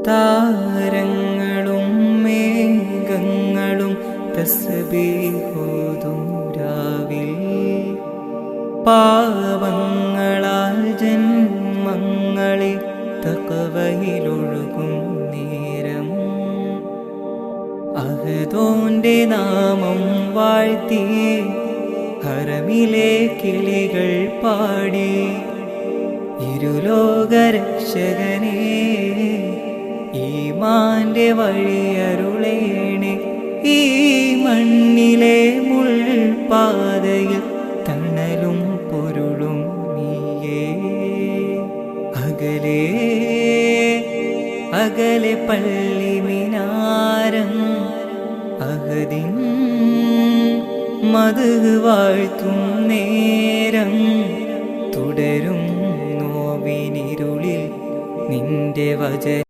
താരങ്ങളും മേഘങ്ങളും തസ്ബീഹോതും രാവിൽ പാവങ്ങളാൽ ജന്മങ്ങളെ തഖ്വയിലൊഴുകും നേരം അഹദോന്റെ നാമം വാഴ്ത്തി ഹറമിലെ കിളികൾ പാടി ഇരുലോകരക്ഷകനേ ഈമാന്റെ വഴിയരുളേണേ ഈ മണ്ണിലെ മുൾപാതയിൽ തണലും പൊരുളും നീയേ അകലെ അകലെ പള്ളി മിനാരം അഹദിൻ മദ്ഹ് വാഴ്ത്തും നേരം തുടരും നോവിനിരുളിൽ നിന്റെ വചനം